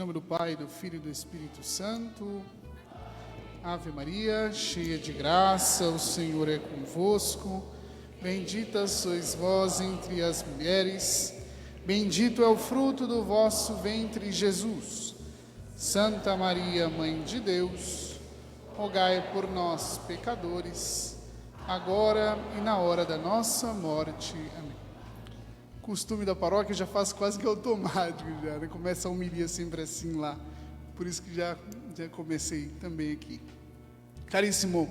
nome do Pai, do Filho e do Espírito Santo. Ave Maria, cheia de graça, o Senhor é convosco. Bendita sois vós entre as mulheres, bendito é o fruto do vosso ventre, Jesus. Santa Maria, Mãe de Deus, rogai por nós, pecadores, agora e na hora da nossa morte. Amém. Costume da paróquia já faz quase que automático, já, né? Começa a homilia sempre assim lá, por isso que já comecei também aqui. Caríssimo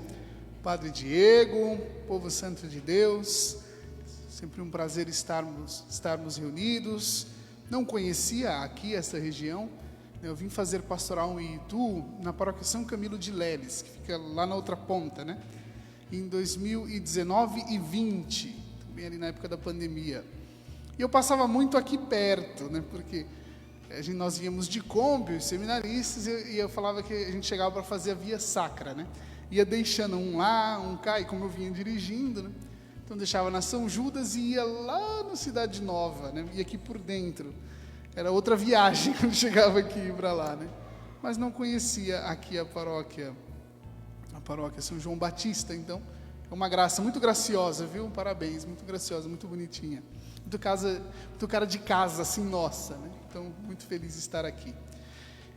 Padre Diego, povo santo de Deus, sempre um prazer estarmos reunidos. Não conhecia aqui essa região, eu vim fazer pastoral em Itu, na paróquia São Camilo de Leles, que fica lá na outra ponta, né? Em 2019 e 20, também ali na época da pandemia. E eu passava muito aqui perto, né? Porque nós íamos de Kombi, os seminaristas, e eu falava que a gente chegava para fazer a via sacra, né? Ia deixando um lá, um cá, e como eu vinha dirigindo, né? Então deixava na São Judas e ia lá na Cidade Nova, né? Ia aqui por dentro. Era outra viagem quando chegava aqui para lá, né? Mas não conhecia aqui a paróquia São João Batista, então é uma graça muito graciosa, viu? Parabéns, muito graciosa, muito bonitinha. Muito cara de casa, assim, nossa, né? Então, muito feliz de estar aqui.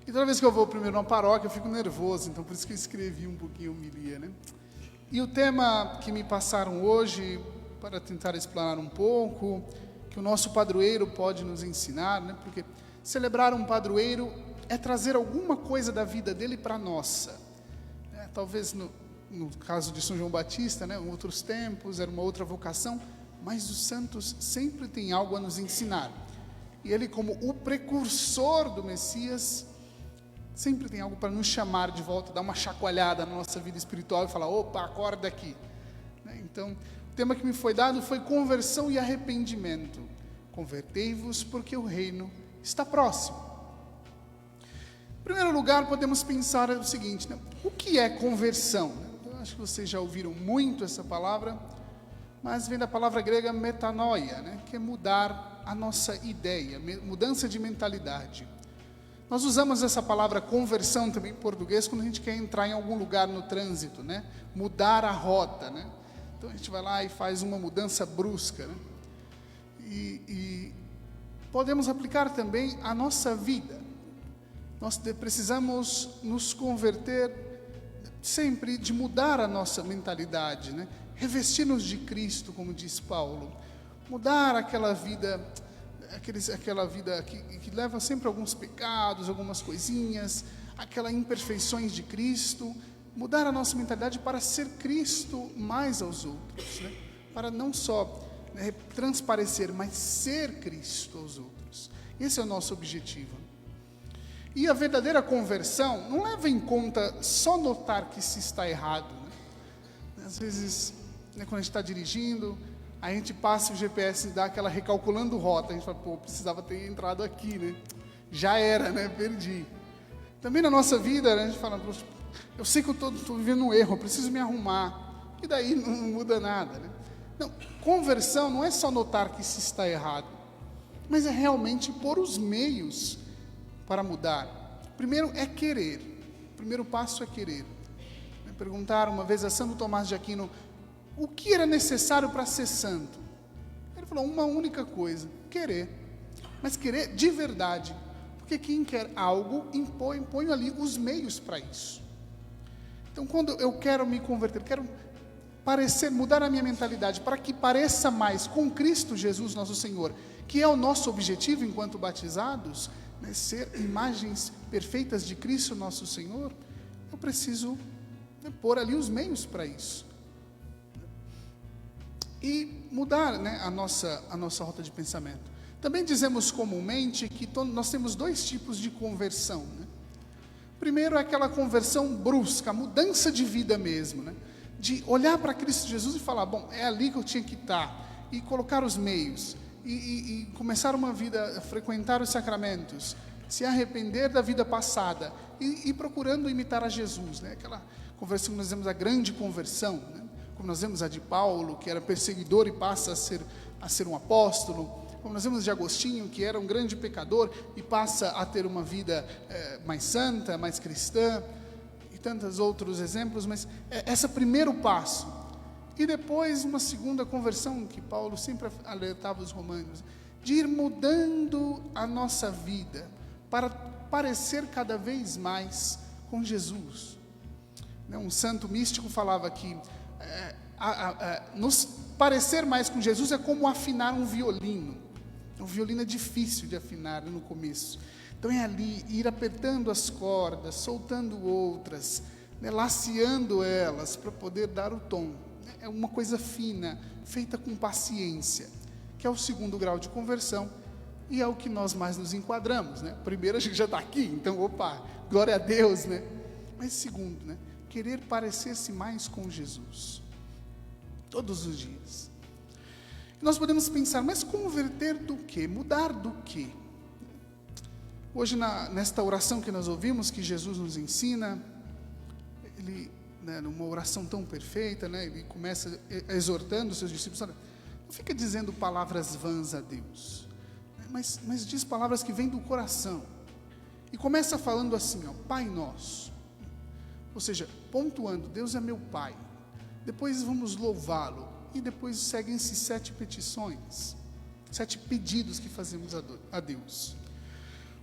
E toda vez que eu vou primeiro numa paróquia, eu fico nervoso, então por isso que eu escrevi um pouquinho a homilia, né? E o tema que me passaram hoje, para tentar explanar um pouco, que o nosso padroeiro pode nos ensinar, né? Porque celebrar um padroeiro é trazer alguma coisa da vida dele para a nossa. Talvez no caso de São João Batista, né? Em outros tempos, era uma outra vocação, mas os santos sempre têm algo a nos ensinar. E ele, como o precursor do Messias, sempre tem algo para nos chamar de volta, dar uma chacoalhada na nossa vida espiritual e falar, opa, acorda aqui. Então, o tema que me foi dado foi conversão e arrependimento. Convertei-vos porque o reino está próximo. Em primeiro lugar, podemos pensar o seguinte, né? O que é conversão? Eu acho que vocês já ouviram muito essa palavra, mas vem da palavra grega metanoia, né? Que é mudar a nossa ideia, mudança de mentalidade. Nós usamos essa palavra conversão também em português quando a gente quer entrar em algum lugar no trânsito, né? Mudar a rota, né? Então a gente vai lá e faz uma mudança brusca, né? E podemos aplicar também a nossa vida. Nós precisamos nos converter sempre, de mudar a nossa mentalidade, né? Revestir-nos de Cristo, como diz Paulo. Mudar aquela vida que leva sempre alguns pecados, algumas coisinhas, aquelas imperfeições de Cristo. Mudar a nossa mentalidade para ser Cristo mais aos outros, né? Para não só, né, transparecer, mas ser Cristo aos outros. Esse é o nosso objetivo. E a verdadeira conversão não leva em conta só notar que se está errado, né? Às vezes, né, quando a gente está dirigindo, a gente passa o GPS e dá aquela recalculando rota, a gente fala, pô, precisava ter entrado aqui, né? Já era, né? Perdi. Também na nossa vida, né, a gente fala, eu sei que eu estou vivendo um erro, eu preciso me arrumar. E daí não muda nada, né? Não, conversão não é só notar que se está errado, mas é realmente pôr os meios para mudar. Primeiro é querer. O primeiro passo é querer. Perguntaram uma vez a Santo Tomás de Aquino o que era necessário para ser santo. Ele falou uma única coisa: querer. Mas querer de verdade. Porque quem quer algo, põe ali os meios para isso. Então, quando eu quero me converter, quero mudar a minha mentalidade para que pareça mais com Cristo Jesus, nosso Senhor, que é o nosso objetivo enquanto batizados, né, ser imagens perfeitas de Cristo, nosso Senhor, eu preciso, né, pôr ali os meios para isso. E mudar, né, a nossa rota de pensamento. Também dizemos comumente que nós temos dois tipos de conversão, né? Primeiro é aquela conversão brusca, a mudança de vida mesmo, né? De olhar para Cristo Jesus e falar, bom, é ali que eu tinha que estar, e colocar os meios, e começar uma vida, frequentar os sacramentos, se arrepender da vida passada, e procurando imitar a Jesus, né? Aquela conversão que nós vemos, a grande conversão, né? Como nós vemos a de Paulo, que era perseguidor e passa a ser um apóstolo, como nós vemos de Agostinho, que era um grande pecador e passa a ter uma vida mais santa, mais cristã, e tantos outros exemplos, mas esse primeiro passo. E depois uma segunda conversão, que Paulo sempre alertava os romanos, de ir mudando a nossa vida para parecer cada vez mais com Jesus. Um santo místico falava que nos parecer mais com Jesus é como afinar um violino. Um violino é difícil de afinar no começo. Então é ali, ir apertando as cordas, soltando outras, laceando elas para poder dar o tom. É uma coisa fina, feita com paciência, que é o segundo grau de conversão e é o que nós mais nos enquadramos. Primeiro a gente já está aqui, então opa, glória a Deus, Mas segundo, querer parecer-se mais com Jesus, todos os dias. Nós podemos pensar, mas converter do quê? Mudar do quê? Hoje, nesta oração que nós ouvimos, que Jesus nos ensina, ele, numa oração tão perfeita, ele começa exortando os seus discípulos, olha, não fica dizendo palavras vãs a Deus, mas diz palavras que vêm do coração, e começa falando assim, Pai Nosso, ou seja, pontuando, Deus é meu Pai, depois vamos louvá-lo, e depois seguem-se 7 petições, 7 pedidos que fazemos a Deus.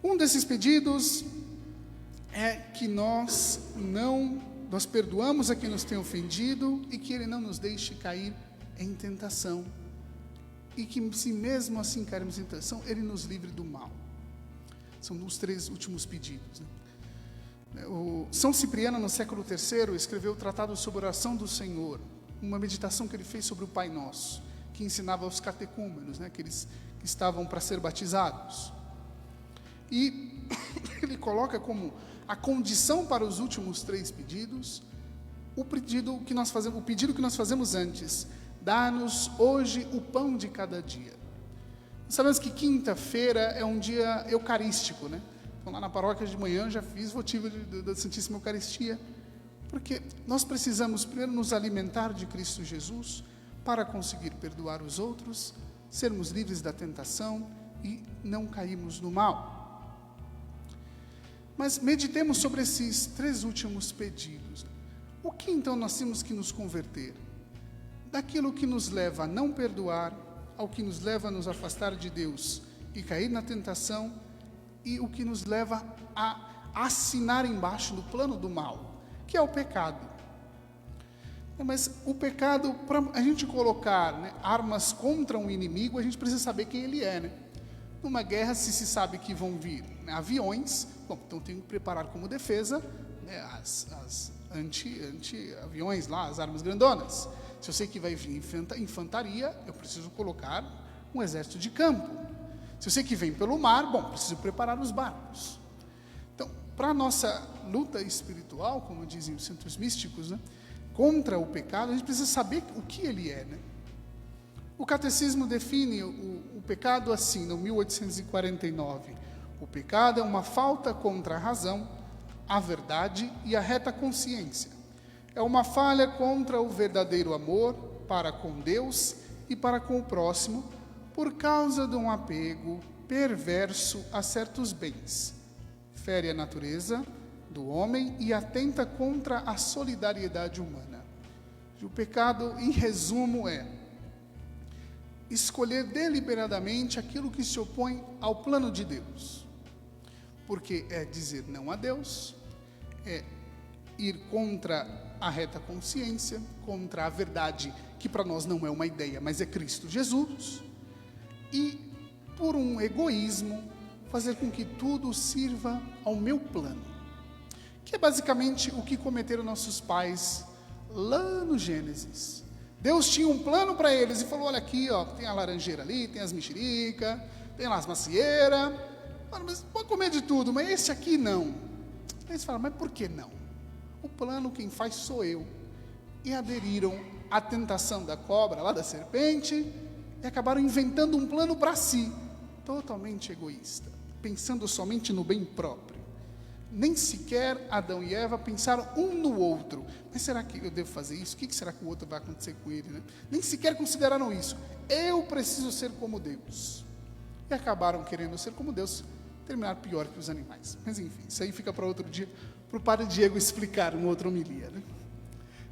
Um desses pedidos é que nós perdoamos a quem nos tem ofendido e que Ele não nos deixe cair em tentação. E que se mesmo assim cairmos em tentação, Ele nos livre do mal. São os 3 últimos pedidos. O São Cipriano, no século III, escreveu o Tratado sobre a Oração do Senhor, uma meditação que ele fez sobre o Pai Nosso, que ensinava aos catecúmenos, aqueles que estavam para ser batizados. E ele coloca como a condição para os últimos 3 pedidos, o pedido que nós fazemos antes, dá-nos hoje o pão de cada dia. Nós sabemos que quinta-feira é um dia eucarístico, Então, lá na paróquia de manhã já fiz votivo da Santíssima Eucaristia, porque nós precisamos primeiro nos alimentar de Cristo Jesus para conseguir perdoar os outros, sermos livres da tentação e não cairmos no mal. Mas meditemos sobre esses 3 últimos pedidos. O que então nós temos que nos converter? Daquilo que nos leva a não perdoar, ao que nos leva a nos afastar de Deus e cair na tentação, e o que nos leva a assinar embaixo do plano do mal, que é o pecado. Mas o pecado, para a gente colocar armas contra um inimigo, a gente precisa saber quem ele é. Numa guerra, se sabe que vão vir aviões, então tem que preparar como defesa as anti-aviões lá, as armas grandonas. Se eu sei que vai vir infantaria, eu preciso colocar um exército de campo. Se eu sei que vem pelo mar, preciso preparar os barcos. Então, para a nossa luta espiritual, como dizem os centros místicos, contra o pecado, a gente precisa saber o que ele é. O catecismo define o pecado assim, no 1849. O pecado é uma falta contra a razão, a verdade e a reta consciência. É uma falha contra o verdadeiro amor para com Deus e para com o próximo, por causa de um apego perverso a certos bens. Fere a natureza do homem e atenta contra a solidariedade humana. E o pecado, em resumo, é escolher deliberadamente aquilo que se opõe ao plano de Deus. Porque é dizer não a Deus, é ir contra a reta consciência, contra a verdade, que para nós não é uma ideia, mas é Cristo Jesus, e por um egoísmo, fazer com que tudo sirva ao meu plano, que é basicamente o que cometeram nossos pais lá no Gênesis. Deus tinha um plano para eles e falou, olha aqui, tem a laranjeira ali, tem as mexericas, tem lá as macieiras, mas pode comer de tudo, mas esse aqui não. Aí eles falaram, mas por que não? O plano quem faz sou eu. E aderiram à tentação da cobra, lá da serpente, e acabaram inventando um plano para si, totalmente egoísta, pensando somente no bem próprio. Nem sequer Adão e Eva pensaram um no outro. Mas será que eu devo fazer isso? O que será que o outro vai acontecer com ele? Nem sequer consideraram isso. Eu preciso ser como Deus. e acabaram querendo ser como Deus, terminar pior que os animais. Mas enfim, isso aí fica para outro dia, para o Padre Diego explicar em outra homilia, né?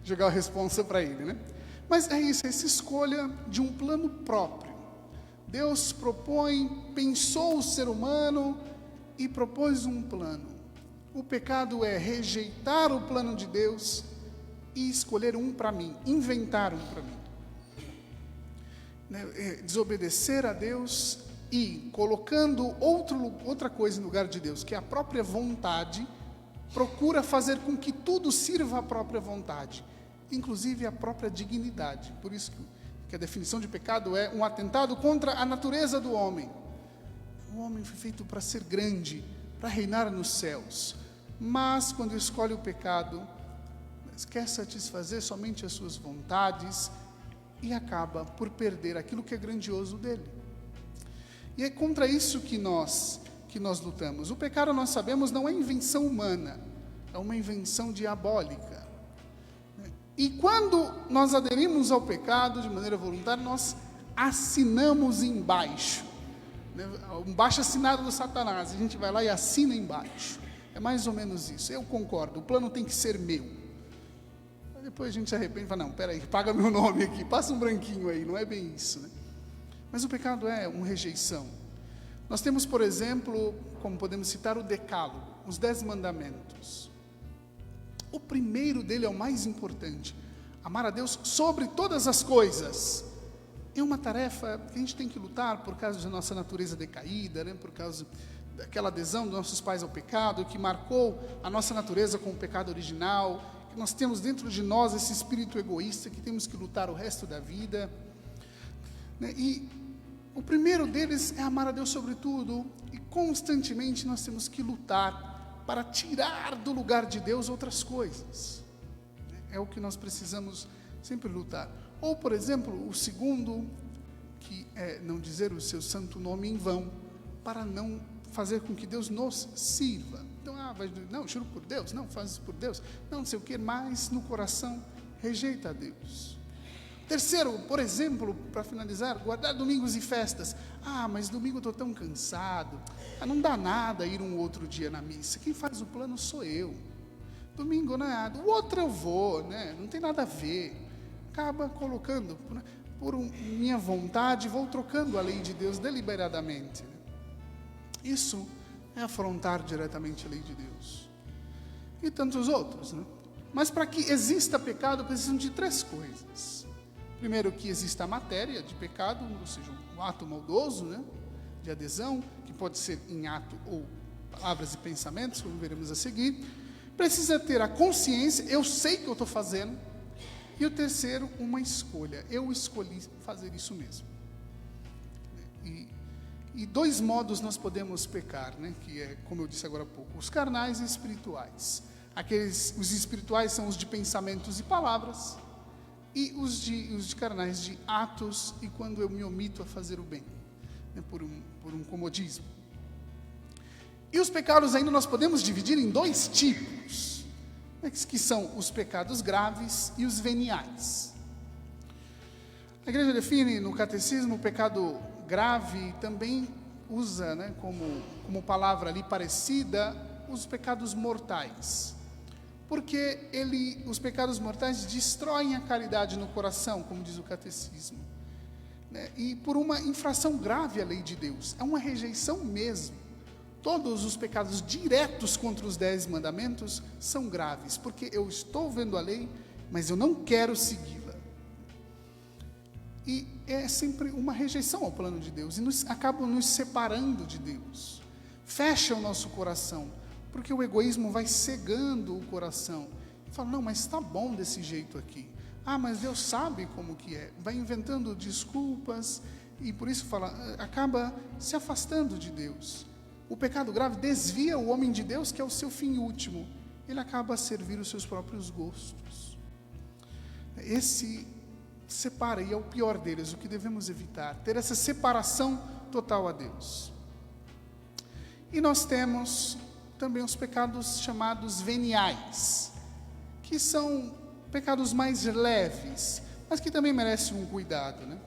Jogar a responsa para ele, né? Mas é isso, essa escolha de um plano próprio. Deus pensou o ser humano e propôs um plano. O pecado é rejeitar o plano de Deus e escolher um para mim, inventar um para mim. Desobedecer a Deus e colocando outra coisa em lugar de Deus, que é a própria vontade, procura fazer com que tudo sirva à própria vontade, inclusive a própria dignidade. Por isso que a definição de pecado é um atentado contra a natureza do homem. O homem foi feito para ser grande, para reinar nos céus, mas quando escolhe o pecado, quer satisfazer somente as suas vontades e acaba por perder aquilo que é grandioso dele. E é contra isso que nós lutamos. O pecado, nós sabemos, não é invenção humana, é uma invenção diabólica. E quando nós aderimos ao pecado de maneira voluntária, nós assinamos embaixo, um baixo assinado do Satanás, a gente vai lá e assina embaixo. É mais ou menos isso. Eu concordo, o plano tem que ser meu. Depois a gente se arrepende e fala, não, peraí, paga meu nome aqui, passa um branquinho aí, não é bem isso, né? Mas o pecado é uma rejeição. Nós temos, por exemplo, como podemos citar, o Decálogo, os 10 mandamentos. O primeiro dele é o mais importante, amar a Deus sobre todas as coisas. É uma tarefa que a gente tem que lutar por causa da nossa natureza decaída, né? Por causa daquela adesão dos nossos pais ao pecado, que marcou a nossa natureza com o pecado original, que nós temos dentro de nós esse espírito egoísta que temos que lutar o resto da vida, né? E o primeiro deles é amar a Deus sobre tudo, e constantemente nós temos que lutar para tirar do lugar de Deus outras coisas. É o que nós precisamos sempre lutar. Ou, por exemplo, o segundo, que é não dizer o seu santo nome em vão, para não fazer com que Deus nos sirva. Então, não, juro por Deus, não, faz isso por Deus, não sei o que, mas no coração rejeita a Deus. Terceiro, por exemplo, para finalizar, guardar domingos e festas. Mas domingo eu estou tão cansado, não dá nada ir um outro dia na missa, quem faz o plano sou eu. Domingo não é nada, o outro eu vou, né? Não tem nada a ver. Acaba colocando, por minha vontade, vou trocando a lei de Deus deliberadamente. Isso é afrontar diretamente a lei de Deus. E tantos outros, né? Mas para que exista pecado, precisam de 3 coisas. Primeiro, que exista a matéria de pecado, ou seja, um ato maldoso, né, de adesão, que pode ser em ato ou palavras e pensamentos, como veremos a seguir. Precisa ter a consciência, eu sei que eu estou fazendo. E o terceiro, uma escolha, eu escolhi fazer isso mesmo. E 2 modos nós podemos pecar, né, que é, como eu disse agora há pouco, os carnais e espirituais. Os espirituais são os de pensamentos e palavras, e os de carnais de atos, e quando eu me omito a fazer o bem, né, por um comodismo. E os pecados ainda nós podemos dividir em 2 tipos, né, que são os pecados graves e os veniais. A igreja define no catecismo o pecado grave, também usa, né, como palavra ali parecida, os pecados mortais. Porque os pecados mortais destroem a caridade no coração, como diz o catecismo, né? E por uma infração grave à lei de Deus, é uma rejeição mesmo. Todos os pecados diretos contra os 10 mandamentos são graves, porque eu estou vendo a lei, mas eu não quero segui-la. E é sempre uma rejeição ao plano de Deus, e acabam nos separando de Deus. Fecha o nosso coração, porque o egoísmo vai cegando o coração. E fala, não, mas está bom desse jeito aqui. Mas Deus sabe como que é. Vai inventando desculpas, e por isso acaba se afastando de Deus. O pecado grave desvia o homem de Deus, que é o seu fim último. Ele acaba a servir os seus próprios gostos. Esse separa, e é o pior deles, o que devemos evitar. Ter essa separação total a Deus. E nós temos também os pecados chamados veniais, que são pecados mais leves, mas que também merecem um cuidado, né?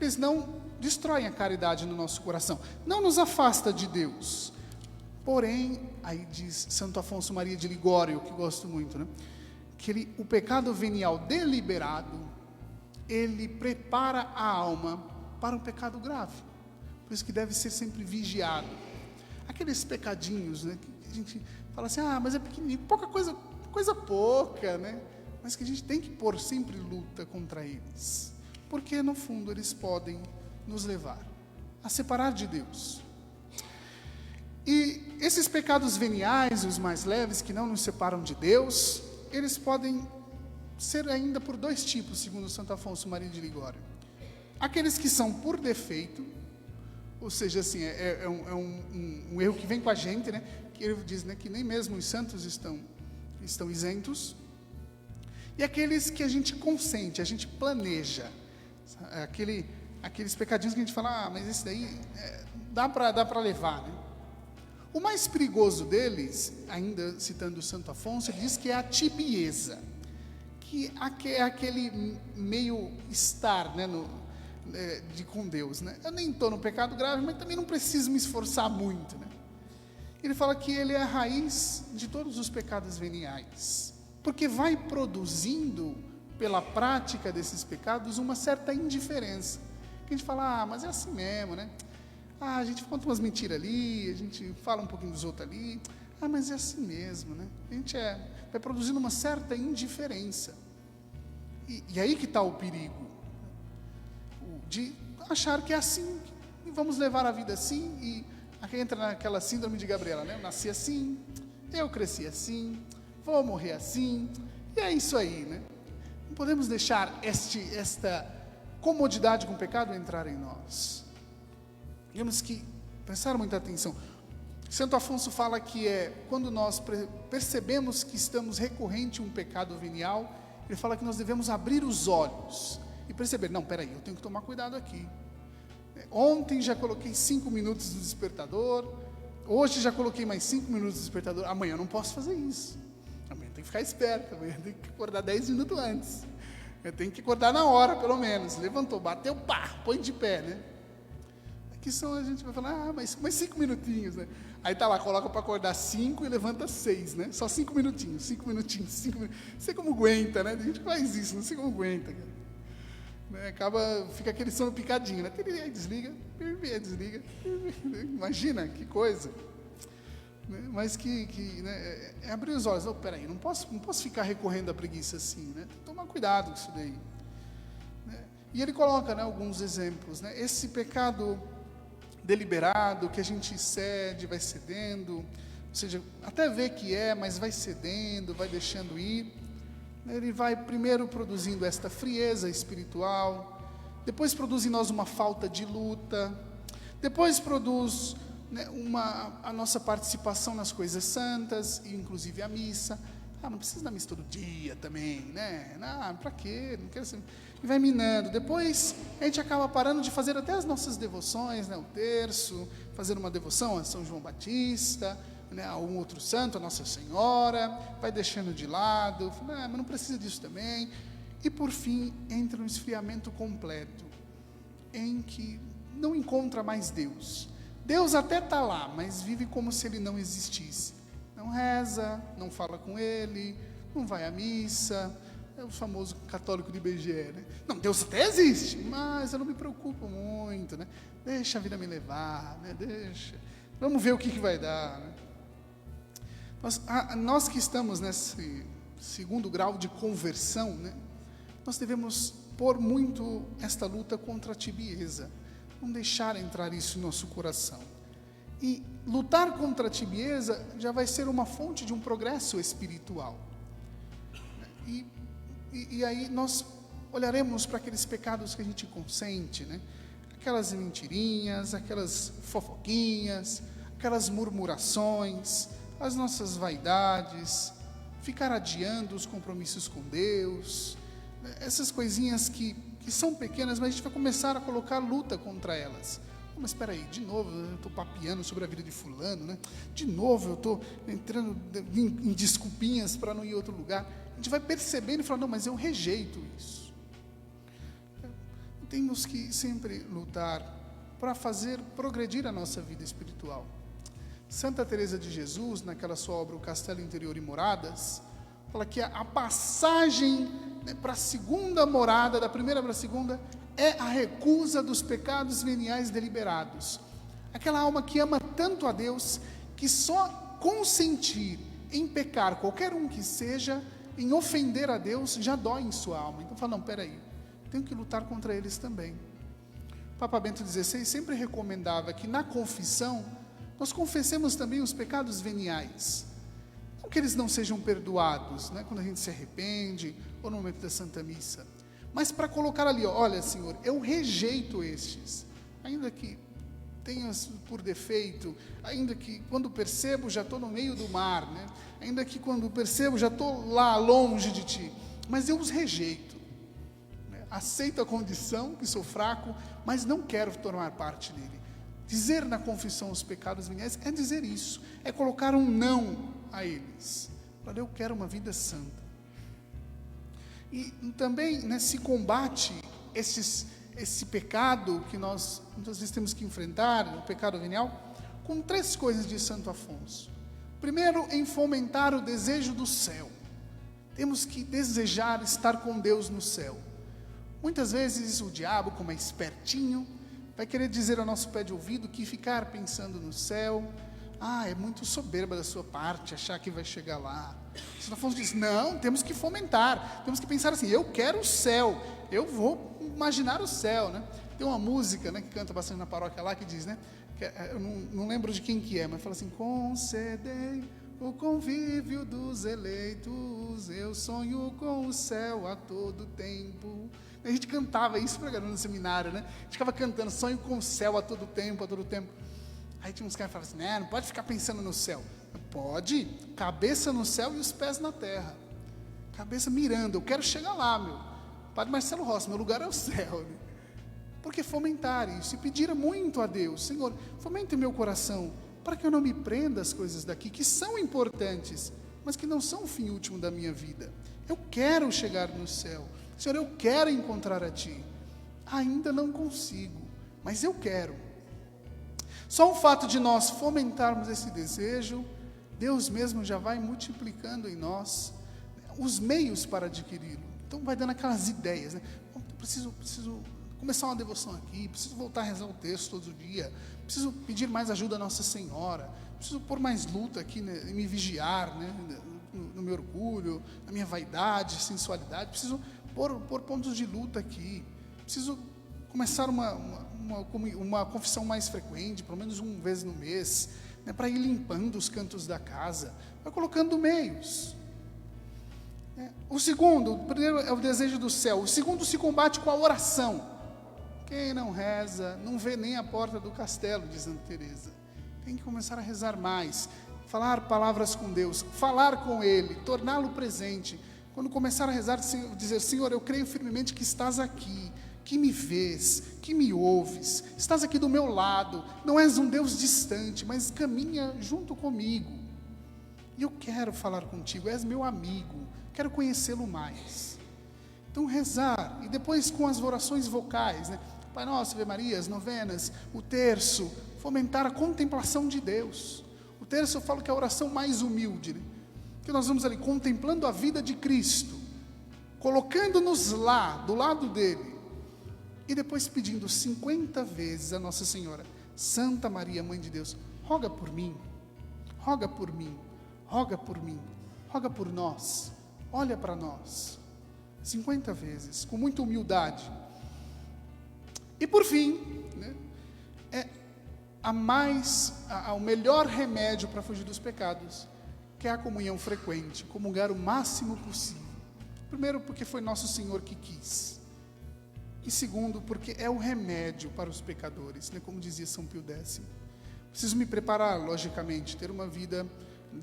eles não destroem a caridade no nosso coração, não nos afasta de Deus. Porém, aí diz Santo Afonso Maria de Ligório, que gosto muito, né? Que o pecado venial deliberado, ele prepara a alma para um pecado grave. Por isso que deve ser sempre vigiado. Aqueles pecadinhos, né, que a gente fala assim, mas é pequenininho, pouca coisa pouca, né? Mas que a gente tem que pôr sempre luta contra eles. Porque, no fundo, eles podem nos levar a separar de Deus. E esses pecados veniais, os mais leves, que não nos separam de Deus, eles podem ser ainda por dois tipos, segundo Santo Afonso Maria de Ligório. Aqueles que são por defeito, ou seja, assim, é um erro que vem com a gente, né? Que ele diz, né, que nem mesmo os santos estão isentos. E aqueles que a gente consente, a gente planeja. Aqueles pecadinhos que a gente fala, mas esse daí dá para levar, né? O mais perigoso deles, ainda citando o Santo Afonso, ele diz que é a tibieza, que é aquele meio estar, né, com Deus, né? Eu nem estou no pecado grave, mas também não preciso me esforçar muito, né? Ele fala que ele é a raiz de todos os pecados veniais, porque vai produzindo, pela prática desses pecados, uma certa indiferença, que a gente fala, mas é assim mesmo, né? A gente conta umas mentiras ali, a gente fala um pouquinho dos outros ali, mas é assim mesmo, né? A gente vai produzindo uma certa indiferença. E aí que está o perigo, de achar que é assim, e vamos levar a vida assim, e aqui entra naquela síndrome de Gabriela, né? Eu nasci assim, eu cresci assim, vou morrer assim, e é isso aí, né? Não podemos deixar esta comodidade com o pecado entrar em nós. Temos que prestar muita atenção. Santo Afonso fala que quando nós percebemos que estamos recorrente a um pecado venial, ele fala que nós devemos abrir os olhos e perceber, não, peraí, eu tenho que tomar cuidado aqui. Ontem já coloquei 5 minutos no despertador, hoje já coloquei mais 5 minutos no despertador, amanhã eu não posso fazer isso. Amanhã eu tenho que ficar esperto, amanhã eu tenho que acordar 10 minutos antes. Eu tenho que acordar na hora, pelo menos. Levantou, bateu, põe de pé, né? Aqui a gente vai falar, mas 5 minutinhos, né? Aí tá lá, coloca para acordar 5 e levanta 6, né? Só 5 minutinhos, 5 minutinhos, 5 minutinhos. Não sei como aguenta, né? A gente faz isso, não sei como aguenta, cara. Né? Fica aquele sono picadinho, né? Aí desliga, desliga. Imagina, que coisa. Né? Mas né? É abrir os olhos. Peraí, não posso ficar recorrendo à preguiça assim, né? Tem que tomar cuidado com isso daí. Né? E ele coloca, né, alguns exemplos, né? Esse pecado deliberado, que a gente cede, vai cedendo, ou seja, até vê que mas vai cedendo, vai deixando ir. Ele vai primeiro produzindo esta frieza espiritual, depois produz em nós uma falta de luta, depois produz, né, a nossa participação nas coisas santas, inclusive a missa. Não precisa da missa todo dia também, né? Para quê? Não quero ser... E vai minando. Depois a gente acaba parando de fazer até as nossas devoções, né? O terço, fazer uma devoção a São João Batista, né? A um outro santo, a Nossa Senhora, vai deixando de lado, mas não precisa disso também. E por fim entra um esfriamento completo, em que não encontra mais Deus. Deus até está lá, mas vive como se Ele não existisse. Não reza, não fala com Ele, não vai à missa. É o famoso católico de IBGE, né? Não, Deus até existe, mas eu não me preocupo muito, né? Deixa a vida me levar, né? Deixa. Vamos ver o que vai dar, né? Nós que estamos nesse segundo grau de conversão, né? Nós devemos pôr muito esta luta contra a tibieza, não deixar entrar isso no nosso coração. E lutar contra a tibieza já vai ser uma fonte de um progresso espiritual. E aí nós olharemos para aqueles pecados que a gente consente, né? Aquelas mentirinhas, aquelas fofoquinhas, aquelas murmurações, as nossas vaidades, ficar adiando os compromissos com Deus, né? Essas coisinhas que são pequenas, mas a gente vai começar a colocar luta contra elas. Mas espera aí, de novo eu estou papeando sobre a vida de fulano, né? De novo eu estou entrando em desculpinhas para não ir a outro lugar. A gente vai percebendo e falando, não, mas eu rejeito isso. temos que sempre lutar para fazer progredir a nossa vida espiritual. Santa Teresa de Jesus, naquela sua obra O Castelo Interior e Moradas, fala que a passagem, né, para a segunda morada, da primeira para a segunda, é a recusa dos pecados veniais deliberados. Aquela alma que ama tanto a Deus, que só consentir em pecar, qualquer um que seja, em ofender a Deus, já dói em sua alma. Então fala, não, peraí, tenho que lutar contra eles também. O Papa Bento XVI sempre recomendava que na confissão, nós confessemos também os pecados veniais. Não que eles não sejam perdoados, né, quando a gente se arrepende, ou no momento da Santa Missa, mas para colocar ali, olha, Senhor, eu rejeito estes, ainda que tenha por defeito, ainda que quando percebo já estou no meio do mar, né, ainda que quando percebo já estou lá longe de Ti, mas eu os rejeito, né, aceito a condição que sou fraco, mas não quero formar parte dele. Dizer na confissão os pecados veniais é dizer isso, é colocar um não a eles. Eu quero uma vida santa. E também, né, se combate esse pecado que nós muitas vezes temos que enfrentar, o pecado venial, com 3 coisas de Santo Afonso. Primeiro, em fomentar o desejo do céu. Temos que desejar estar com Deus no céu. Muitas vezes o diabo, como é espertinho, vai querer dizer ao nosso pé de ouvido que ficar pensando no céu, é muito soberba da sua parte, achar que vai chegar lá. Santo Afonso diz, não, temos que fomentar, temos que pensar assim, eu quero o céu, eu vou imaginar o céu, né? Tem uma música, né, que canta bastante na paróquia lá, que diz, né, que eu não lembro de quem que é, mas fala assim, concedei o convívio dos eleitos, eu sonho com o céu a todo tempo. A gente cantava isso para galera no seminário, né? A gente ficava cantando, sonho com o céu a todo tempo, a todo tempo. Aí tinha uns caras que falavam assim, não pode ficar pensando no céu. Pode, cabeça no céu e os pés na terra. Cabeça mirando, eu quero chegar lá, meu. Padre Marcelo Rossi, meu lugar é o céu. Né? Porque fomentar isso, e pedir muito a Deus, Senhor, fomente meu coração, para que eu não me prenda às coisas daqui, que são importantes, mas que não são o fim último da minha vida. Eu quero chegar no céu. Senhor, eu quero encontrar a Ti. Ainda não consigo, mas eu quero. Só o fato de nós fomentarmos esse desejo, Deus mesmo já vai multiplicando em nós os meios para adquiri-lo. Então vai dando aquelas ideias, né? Preciso começar uma devoção aqui, preciso voltar a rezar o texto todo dia, preciso pedir mais ajuda a Nossa Senhora, preciso pôr mais luta aqui, né, e me vigiar, né, no meu orgulho, na minha vaidade, sensualidade, preciso pôr pontos de luta aqui, preciso começar uma confissão mais frequente, pelo menos uma vez no mês, né, para ir limpando os cantos da casa, vai colocando meios. O segundo, o primeiro é o desejo do céu, o segundo se combate com a oração. Quem não reza, não vê nem a porta do castelo, diz Santa Teresa. Tem que começar a rezar mais, falar palavras com Deus, falar com Ele, torná-lo presente. Quando começar a rezar, dizer, Senhor, eu creio firmemente que estás aqui, que me vês, que me ouves, estás aqui do meu lado, não és um Deus distante, mas caminha junto comigo. E eu quero falar contigo, és meu amigo, quero conhecê-lo mais. Então rezar, e depois com as orações vocais, né? Pai Nosso, Ave Maria, as novenas, o terço, fomentar a contemplação de Deus. O terço eu falo que é a oração mais humilde, né? Que nós vamos ali contemplando a vida de Cristo, colocando-nos lá, do lado dele, e depois pedindo 50 vezes a Nossa Senhora, Santa Maria, Mãe de Deus, roga por mim, roga por mim, roga por mim, roga por nós, olha para nós, 50 vezes, com muita humildade. E por fim, né, o melhor remédio para fugir dos pecados, que é a comunhão frequente, comungar o máximo possível. Primeiro, porque foi Nosso Senhor que quis. E segundo, porque é o remédio para os pecadores, né, como dizia São Pio X. Preciso me preparar, logicamente, ter uma vida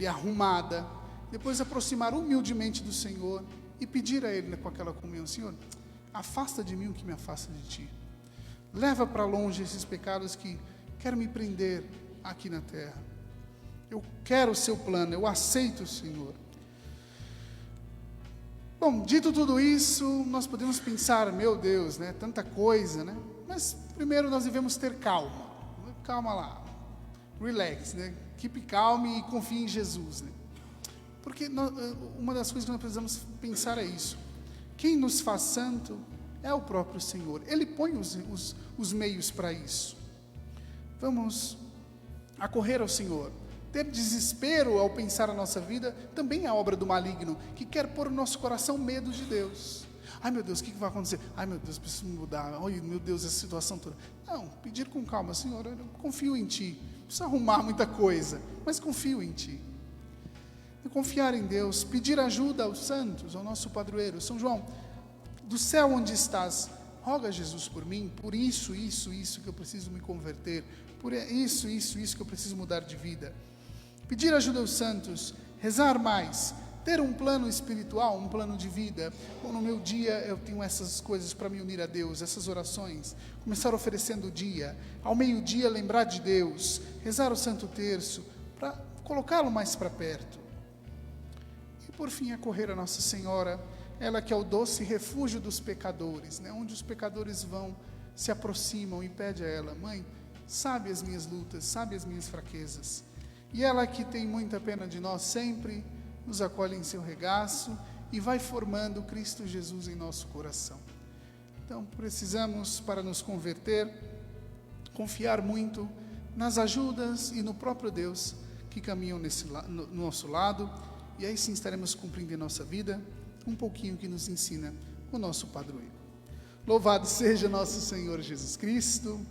arrumada, depois aproximar humildemente do Senhor e pedir a Ele, né, com aquela comunhão, Senhor, afasta de mim o que me afasta de Ti. Leva para longe esses pecados que querem me prender aqui na terra. Eu quero o Seu plano, eu aceito, Senhor. Bom, dito tudo isso, nós podemos pensar, meu Deus, né, tanta coisa, né? Mas primeiro nós devemos ter calma. Calma lá. Relax, né? Keep calm e confie em Jesus, né? Porque uma das coisas que nós precisamos pensar é isso. Quem nos faz santo é o próprio Senhor. Ele põe os meios para isso. Vamos acorrer ao Senhor. Ter desespero ao pensar a nossa vida também é obra do maligno, que quer pôr no nosso coração medo de Deus. Ai meu Deus, o que vai acontecer? Ai meu Deus, preciso mudar. Ai meu Deus, essa situação toda. Não, pedir com calma, Senhor, eu confio em Ti. Não preciso arrumar muita coisa, mas confio em Ti. E confiar em Deus, pedir ajuda aos santos, ao nosso padroeiro. São João, do céu onde estás, roga Jesus por mim, por isso que eu preciso me converter, por isso que eu preciso mudar de vida. Pedir ajuda aos santos, rezar mais, ter um plano espiritual, um plano de vida. Bom, no meu dia eu tenho essas coisas para me unir a Deus, essas orações. Começar oferecendo o dia, ao meio-dia lembrar de Deus, rezar o Santo Terço, para colocá-lo mais para perto. E por fim acorrer a Nossa Senhora, ela que é o doce refúgio dos pecadores, né? Onde os pecadores vão, se aproximam e pede a ela, mãe, sabe as minhas lutas, sabe as minhas fraquezas. E ela que tem muita pena de nós sempre, nos acolhe em seu regaço e vai formando Cristo Jesus em nosso coração. Então precisamos, para nos converter, confiar muito nas ajudas e no próprio Deus que caminham no nosso lado, e aí sim estaremos cumprindo em nossa vida um pouquinho que nos ensina o nosso padroeiro. Louvado seja nosso Senhor Jesus Cristo.